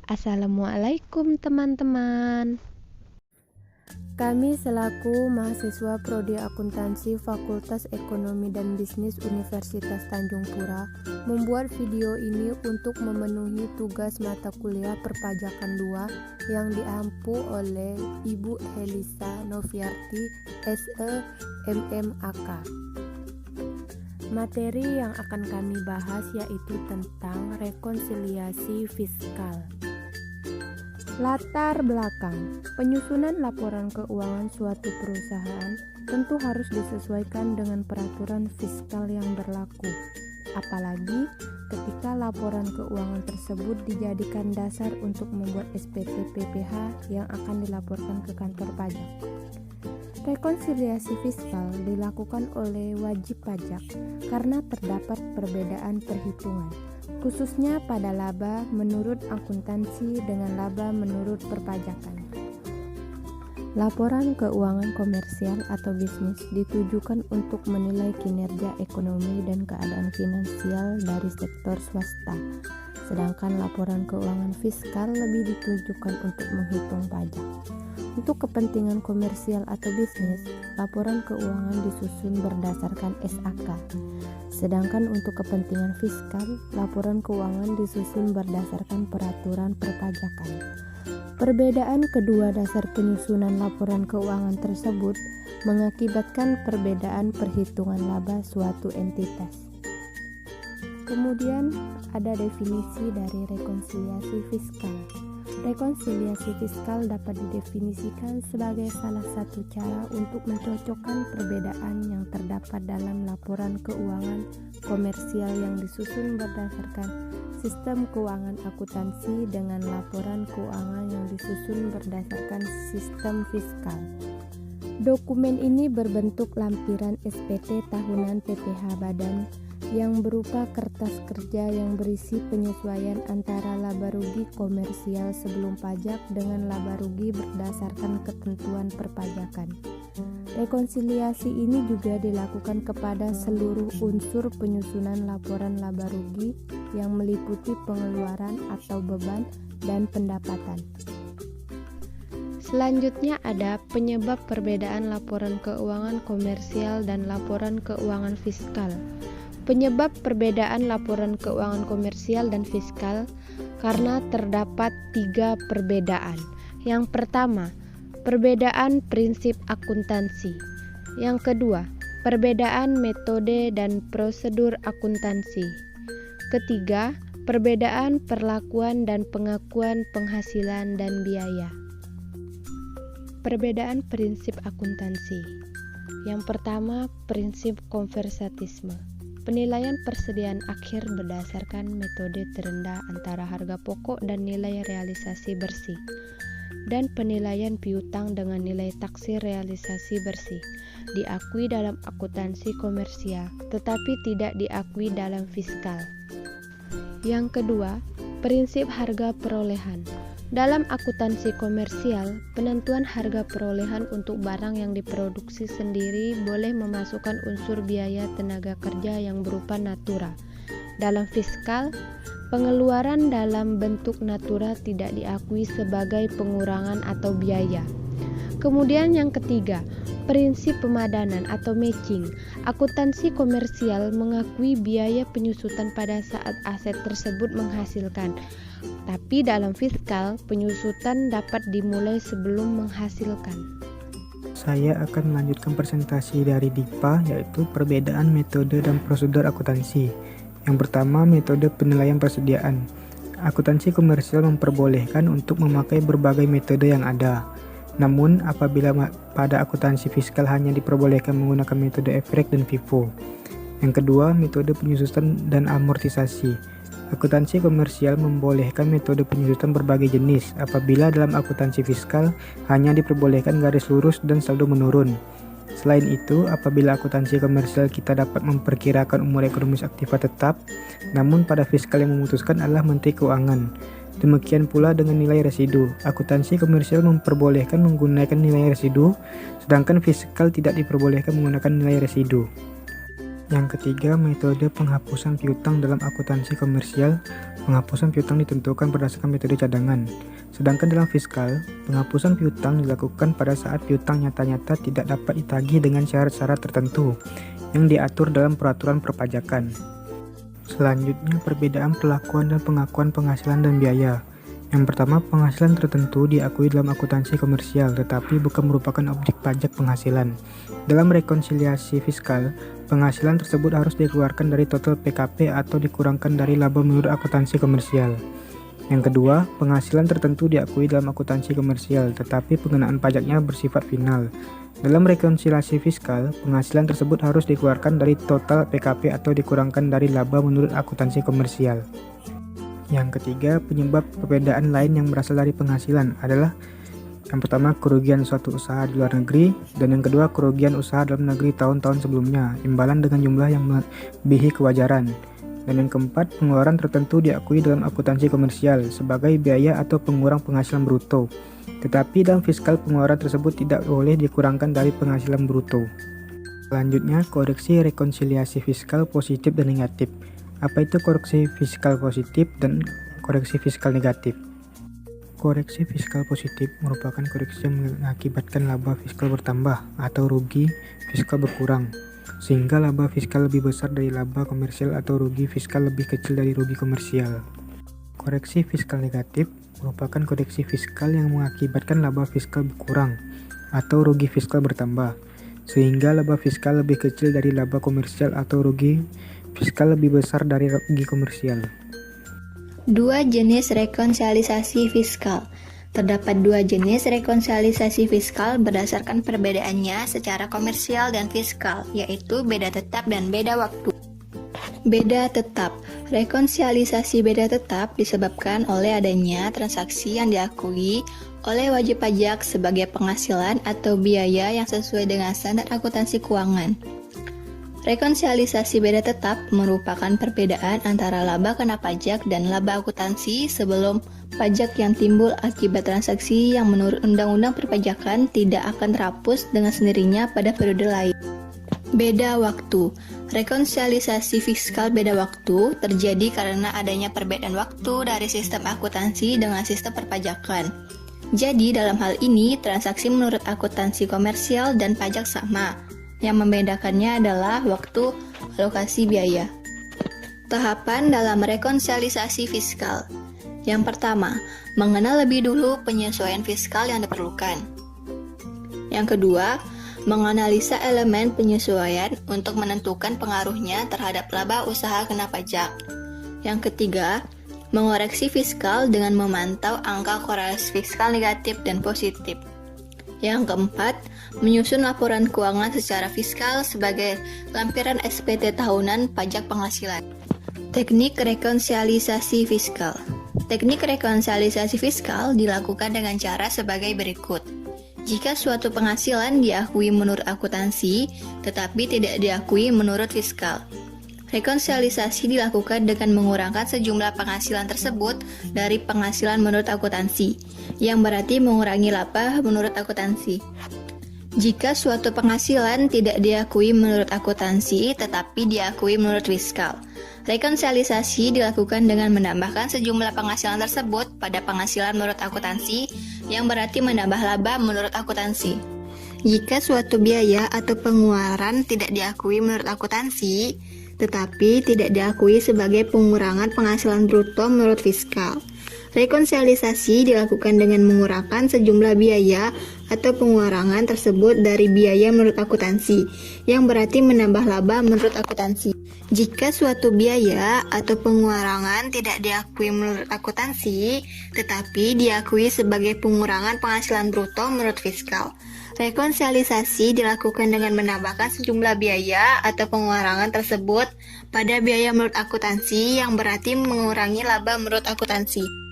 Assalamualaikum teman-teman. Kami selaku mahasiswa Prodi Akuntansi Fakultas Ekonomi dan Bisnis Universitas Tanjung Pura membuat video ini untuk memenuhi tugas mata kuliah Perpajakan 2 yang diampu oleh Ibu Helisa Noviarti SE MMAK. Materi yang akan kami bahas yaitu tentang rekonsiliasi fiskal. Latar belakang, penyusunan laporan keuangan suatu perusahaan tentu harus disesuaikan dengan peraturan fiskal yang berlaku, apalagi ketika laporan keuangan tersebut dijadikan dasar untuk membuat SPT PPh yang akan dilaporkan ke kantor pajak. Rekonsiliasi fiskal dilakukan oleh wajib pajak karena terdapat perbedaan perhitungan, khususnya pada laba menurut akuntansi dengan laba menurut perpajakan. Laporan keuangan komersial atau bisnis ditujukan untuk menilai kinerja ekonomi dan keadaan finansial dari sektor swasta, sedangkan laporan keuangan fiskal lebih ditujukan untuk menghitung pajak. Untuk kepentingan komersial atau bisnis, laporan keuangan disusun berdasarkan SAK. Sedangkan untuk kepentingan fiskal, laporan keuangan disusun berdasarkan peraturan perpajakan. Perbedaan kedua dasar penyusunan laporan keuangan tersebut mengakibatkan perbedaan perhitungan laba suatu entitas. Kemudian ada definisi dari rekonsiliasi fiskal. Rekonsiliasi fiskal dapat didefinisikan sebagai salah satu cara untuk mencocokkan perbedaan yang terdapat dalam laporan keuangan komersial yang disusun berdasarkan sistem keuangan akuntansi dengan laporan keuangan yang disusun berdasarkan sistem fiskal. Dokumen ini berbentuk lampiran SPT tahunan PPh Badan yang berupa kertas kerja yang berisi penyesuaian antara laba rugi komersial sebelum pajak dengan laba rugi berdasarkan ketentuan perpajakan. Rekonsiliasi ini juga dilakukan kepada seluruh unsur penyusunan laporan laba rugi yang meliputi pengeluaran atau beban dan pendapatan. Selanjutnya ada penyebab perbedaan laporan keuangan komersial dan laporan keuangan fiskal. Penyebab perbedaan laporan keuangan komersial dan fiskal karena terdapat 3 perbedaan. Yang pertama, perbedaan prinsip akuntansi. Yang kedua, perbedaan metode dan prosedur akuntansi. Ketiga, perbedaan perlakuan dan pengakuan penghasilan dan biaya. Perbedaan prinsip akuntansi. Yang pertama, prinsip konservatisme. Penilaian persediaan akhir berdasarkan metode terendah antara harga pokok dan nilai realisasi bersih, dan penilaian piutang dengan nilai taksir realisasi bersih diakui dalam akuntansi komersial, tetapi tidak diakui dalam fiskal. Yang kedua, prinsip harga perolehan. Dalam akuntansi komersial, penentuan harga perolehan untuk barang yang diproduksi sendiri boleh memasukkan unsur biaya tenaga kerja yang berupa natura. Dalam fiskal, pengeluaran dalam bentuk natura tidak diakui sebagai pengurangan atau biaya. Kemudian yang ketiga, prinsip pemadanan atau matching. Akuntansi komersial mengakui biaya penyusutan pada saat aset tersebut menghasilkan. Tapi dalam fiskal, penyusutan dapat dimulai sebelum menghasilkan. Saya akan melanjutkan presentasi dari DIPA, yaitu perbedaan metode dan prosedur akuntansi. Yang pertama, metode penilaian persediaan. Akuntansi komersial memperbolehkan untuk memakai berbagai metode yang ada. Namun, apabila pada akuntansi fiskal hanya diperbolehkan menggunakan metode efrek dan FIFO. Yang kedua, metode penyusutan dan amortisasi. Akuntansi komersial membolehkan metode penyusutan berbagai jenis, apabila dalam akuntansi fiskal hanya diperbolehkan garis lurus dan saldo menurun. Selain itu, apabila akuntansi komersial kita dapat memperkirakan umur ekonomis aktiva tetap, namun pada fiskal yang memutuskan adalah Menteri Keuangan. Demikian pula dengan nilai residu. Akuntansi komersial memperbolehkan menggunakan nilai residu, sedangkan fiskal tidak diperbolehkan menggunakan nilai residu. Yang ketiga, metode penghapusan piutang dalam akuntansi komersial. Penghapusan piutang ditentukan berdasarkan metode cadangan. Sedangkan dalam fiskal, penghapusan piutang dilakukan pada saat piutang nyata-nyata tidak dapat ditagih dengan syarat-syarat tertentu yang diatur dalam peraturan perpajakan. Selanjutnya, perbedaan perlakuan dan pengakuan penghasilan dan biaya. Yang pertama, penghasilan tertentu diakui dalam akuntansi komersial tetapi bukan merupakan objek pajak penghasilan. Dalam rekonsiliasi fiskal, penghasilan tersebut harus dikeluarkan dari total PKP atau dikurangkan dari laba menurut akuntansi komersial. Yang kedua, penghasilan tertentu diakui dalam akuntansi komersial tetapi pengenaan pajaknya bersifat final. Dalam rekonsiliasi fiskal, penghasilan tersebut harus dikeluarkan dari total PKP atau dikurangkan dari laba menurut akuntansi komersial. Yang ketiga, penyebab perbedaan lain yang berasal dari penghasilan adalah yang pertama, kerugian suatu usaha di luar negeri, dan yang kedua, kerugian usaha dalam negeri tahun-tahun sebelumnya, imbalan dengan jumlah yang melebihi kewajaran. Dan yang keempat, pengeluaran tertentu diakui dalam akuntansi komersial sebagai biaya atau pengurang penghasilan bruto. Tetapi dalam fiskal, pengeluaran tersebut tidak boleh dikurangkan dari penghasilan bruto. Selanjutnya, koreksi rekonsiliasi fiskal positif dan negatif. Apa itu koreksi fiskal positif dan koreksi fiskal negatif? Koreksi fiskal positif merupakan koreksi yang mengakibatkan laba fiskal bertambah atau rugi fiskal berkurang, sehingga laba fiskal lebih besar dari laba komersial atau rugi fiskal lebih kecil dari rugi komersial. Koreksi fiskal negatif merupakan koreksi fiskal yang mengakibatkan laba fiskal berkurang atau rugi fiskal bertambah, sehingga laba fiskal lebih kecil dari laba komersial atau rugi fiskal lebih besar dari rugi komersial. Dua jenis rekonsiliasi fiskal. Terdapat dua jenis rekonsiliasi fiskal berdasarkan perbedaannya secara komersial dan fiskal, yaitu beda tetap dan beda waktu. Beda tetap. Rekonsiliasi beda tetap disebabkan oleh adanya transaksi yang diakui oleh wajib pajak sebagai penghasilan atau biaya yang sesuai dengan standar akuntansi keuangan. Rekonsiliasi beda tetap merupakan perbedaan antara laba kena pajak dan laba akuntansi sebelum pajak yang timbul akibat transaksi yang menurut Undang-Undang Perpajakan tidak akan terhapus dengan sendirinya pada periode lain. Beda waktu. Rekonsiliasi fiskal beda waktu terjadi karena adanya perbedaan waktu dari sistem akuntansi dengan sistem perpajakan. Jadi dalam hal ini transaksi menurut akuntansi komersial dan pajak sama. Yang membedakannya adalah waktu alokasi biaya. Tahapan dalam rekonsiliasi fiskal. Yang pertama, mengenal lebih dulu penyesuaian fiskal yang diperlukan. Yang kedua, menganalisa elemen penyesuaian untuk menentukan pengaruhnya terhadap laba usaha kena pajak. Yang ketiga, mengoreksi fiskal dengan memantau angka korelasi fiskal negatif dan positif. Yang keempat, menyusun laporan keuangan secara fiskal sebagai lampiran SPT tahunan pajak penghasilan. Teknik rekonsiliasi fiskal. Teknik rekonsiliasi fiskal dilakukan dengan cara sebagai berikut. Jika suatu penghasilan diakui menurut akuntansi, tetapi tidak diakui menurut fiskal, rekonsiliasi dilakukan dengan mengurangkan sejumlah penghasilan tersebut dari penghasilan menurut akuntansi, yang berarti mengurangi laba menurut akuntansi. Jika suatu penghasilan tidak diakui menurut akuntansi tetapi diakui menurut fiskal, rekonsiliasi dilakukan dengan menambahkan sejumlah penghasilan tersebut pada penghasilan menurut akuntansi, yang berarti menambah laba menurut akuntansi. Jika suatu biaya atau pengeluaran tidak diakui menurut akuntansi tetapi tidak diakui sebagai pengurangan penghasilan bruto menurut fiskal, rekonsiliasi dilakukan dengan mengurangkan sejumlah biaya atau pengurangan tersebut dari biaya menurut akuntansi, yang berarti menambah laba menurut akuntansi. Jika suatu biaya atau pengurangan tidak diakui menurut akuntansi, tetapi diakui sebagai pengurangan penghasilan bruto menurut fiskal, rekonsiliasi dilakukan dengan menambahkan sejumlah biaya atau pengurangan tersebut pada biaya menurut akuntansi, yang berarti mengurangi laba menurut akuntansi.